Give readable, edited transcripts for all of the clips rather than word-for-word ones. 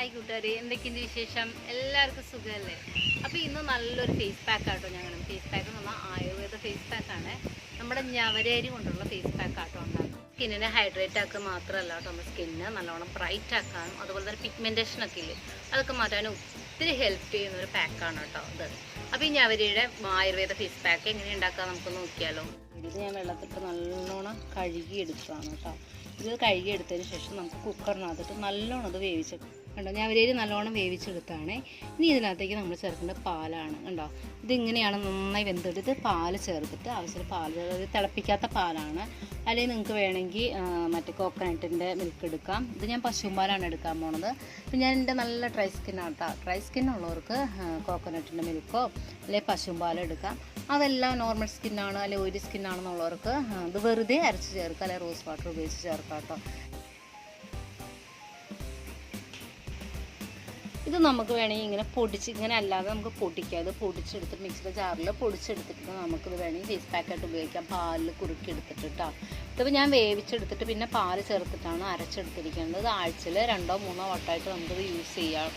Hi കൂട്ടുകാരെ, എന്തൊക്കെയുണ്ട് വിശേഷം? എല്ലാവർക്കും സുഖമല്ലേ? അപ്പോൾ ഇന്ന് നല്ലൊരു ഫേസ് പാക്ക് ആട്ടോ. ഞങ്ങൾ ഫേസ് പാക്ക് എന്ന് പറഞ്ഞാൽ ആയുർവേദ ഫേസ് പാക്കാണ്. നമ്മുടെ ഞവരേരി കൊണ്ടുള്ള ഫേസ് പാക്ക് ആട്ടോ ഉണ്ടാകും. സ്കിന്നിനെ ഹൈഡ്രേറ്റ് ആക്കുക മാത്രമല്ല കേട്ടോ, നമ്മുടെ സ്കിന്ന് നല്ലോണം ബ്രൈറ്റ് ആക്കാനും അതുപോലെ തന്നെ പിഗ്മെൻറ്റേഷൻ ഒക്കെ ഇല്ലേ, അതൊക്കെ മാറ്റാനും ഒത്തിരി ഹെൽപ്പ് ചെയ്യുന്ന ഒരു പാക്കാണ് കേട്ടോ ഇത്. അപ്പോൾ ഈ ഞവരയുടെ ആയുർവേദ ഫേസ് പാക്ക് എങ്ങനെ ഉണ്ടാക്കുക നമുക്ക് നോക്കിയാലോ. ഇത് ഞാൻ വെള്ളത്തിട്ട് നല്ലോണം കഴുകിയെടുക്കുകയാണ് കേട്ടോ. ഇത് കഴുകിയെടുത്തതിന് ശേഷം നമുക്ക് കുക്കറിനകത്തിട്ട് നല്ലോണം അത് കണ്ടോ, ഞവരേരി നല്ലോണം വേവിച്ചെടുത്താണ്. ഇനി ഇതിനകത്തേക്ക് നമ്മൾ ചേർക്കേണ്ട പാലാണ്. കണ്ടോ, ഇതിങ്ങനെയാണ് നന്നായി വെന്തിട്ട് ഇത് പാല് ചേർത്തിട്ട് ആവശ്യത്തിന് പാല്, തിളപ്പിക്കാത്ത പാലാണ്. അല്ലെങ്കിൽ നിങ്ങൾക്ക് വേണമെങ്കിൽ മറ്റേ കോക്കനട്ടിൻ്റെ മിൽക്ക് എടുക്കാം. ഇത് ഞാൻ പശുമ്പാലാണ് എടുക്കാൻ പോണത്. അപ്പം ഞാൻ എൻ്റെ നല്ല ഡ്രൈ സ്കിന്നാണ് കേട്ടോ. ഡ്രൈ സ്കിന്നുള്ളവർക്ക് കോക്കനട്ടിൻ്റെ മിൽക്കോ അല്ലെങ്കിൽ പശുമ്പാലോ എടുക്കാം. അതെല്ലാം നോർമൽ സ്കിന്നാണ് അല്ലെങ്കിൽ ഓയിലി സ്കിന്നാണെന്നുള്ളവർക്ക് ഇത് വെറുതെ അരച്ച് ചേർക്കുക, അല്ലെങ്കിൽ റോസ് വാട്ടർ ഉപയോഗിച്ച് ചേർക്കാം കേട്ടോ. ഇത് നമുക്ക് വേണമെങ്കിൽ ഇങ്ങനെ പൊടിച്ച്, ഇങ്ങനെ അല്ലാതെ നമുക്ക് പൊടിക്കാം. ഇത് പൊടിച്ചെടുത്തിട്ട് മിക്സിയുടെ ജാറിൽ പൊടിച്ചെടുത്തിട്ട് നമുക്കിത് വേണമെങ്കിൽ ഫേസ് പാക്കായിട്ട് ഉപയോഗിക്കാം. പാലിൽ കുറുക്കിയെടുത്തിട്ട് കേട്ടോ. ഇതിപ്പോൾ ഞാൻ വേവിച്ചെടുത്തിട്ട് പിന്നെ പാല് ചേർത്തിട്ടാണ് അരച്ചെടുത്തിരിക്കുന്നത്. ഇത് ആഴ്ചയിൽ 2-3 വട്ടമായിട്ട് നമുക്കിത് യൂസ് ചെയ്യാം.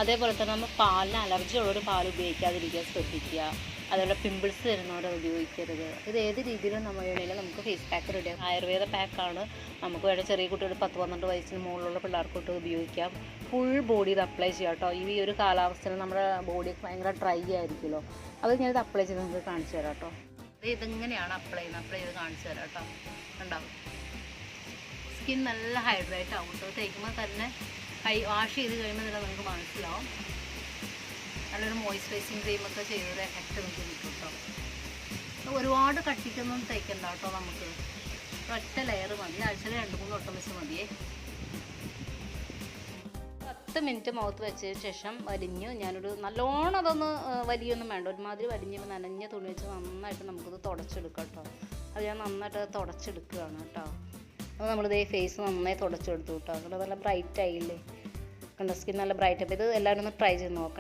അതേപോലെ തന്നെ നമ്മൾ പാലിന് അലർജി ഉള്ളൊരു പാൽ ഉപയോഗിക്കാതിരിക്കാൻ ശ്രദ്ധിക്കുക. അതുപോലെ പിമ്പിൾസ് വരുന്നവരെ ഉപയോഗിക്കരുത്. ഇത് ഏത് രീതിയിലും നമ്മൾ വേണമെങ്കിലും നമുക്ക് ഫേസ് പാക്ക് റെഡിയാക്കാം. ആയുർവേദ പാക്കാണ്. നമുക്ക് വേണമെങ്കിൽ ചെറിയ കുട്ടികൾ 10-12 വയസ്സിന് മുകളിലുള്ള പിള്ളേർക്കൊട്ട് ഉപയോഗിക്കാം. ഫുൾ ബോഡി ഇത് അപ്ലൈ ചെയ്യാം കേട്ടോ. ഈ ഒരു കാലാവസ്ഥയിൽ നമ്മുടെ ബോഡി ഭയങ്കര ഡ്രൈ ആയിരിക്കുമല്ലോ. അത് ഞാനിത് അപ്ലൈ ചെയ്ത് നിങ്ങൾക്ക് കാണിച്ചു തരാം കേട്ടോ. ഇതിങ്ങനെയാണ് അപ്ലൈ ചെയ്ത് കാണിച്ചു തരാം കേട്ടോ. ഉണ്ടാവും സ്കിൻ നല്ല ഹൈഡ്രേറ്റ് ആവും കേട്ടോ. തേക്കുമ്പോൾ തന്നെ വാഷ് ചെയ്ത് കഴിയുമ്പോൾ തന്നെ നമുക്ക് മനസ്സിലാവും. നല്ലൊരു മോയ്സ്ചറൈസിങ് ക്രീമൊക്കെ ചെയ്തൊരു എഫക്റ്റ് നമുക്ക് കിട്ടും കേട്ടോ. ഒരുപാട് കട്ടിക്കൊന്നും തേക്കണ്ട കേട്ടോ. നമുക്ക് ഒറ്റ ലെയർ മതി. ആഴ്ചയിൽ 2-3 വട്ടം വെച്ച് മതിയേ. 10 മിനിറ്റ് മുഖത്ത് വെച്ചതിന് ശേഷം വലിഞ്ഞ് ഞാനൊരു നല്ലോണം അതൊന്ന് വലിയൊന്നും വേണ്ട, ഒരുമാതിരി വലിഞ്ഞ് നനഞ്ഞ തുണി വെച്ച് നന്നായിട്ട് നമുക്കിത് തുടച്ചെടുക്കാം കേട്ടോ. അത് ഞാൻ നന്നായിട്ട് തുടച്ചെടുക്കുകയാണ് കേട്ടോ. അപ്പോൾ നമ്മളിത് ഫേസ് നന്നായി തുടച്ചെടുത്തു കേട്ടോ. അതുകൊണ്ട് നല്ല ബ്രൈറ്റ് ആയില്ലേ, കണ്ട സ്കിൻ നല്ല ബ്രൈറ്റ്. അപ്പോൾ ഇത് എല്ലാവരും ഒന്ന് ട്രൈ ചെയ്ത് നോക്കണം.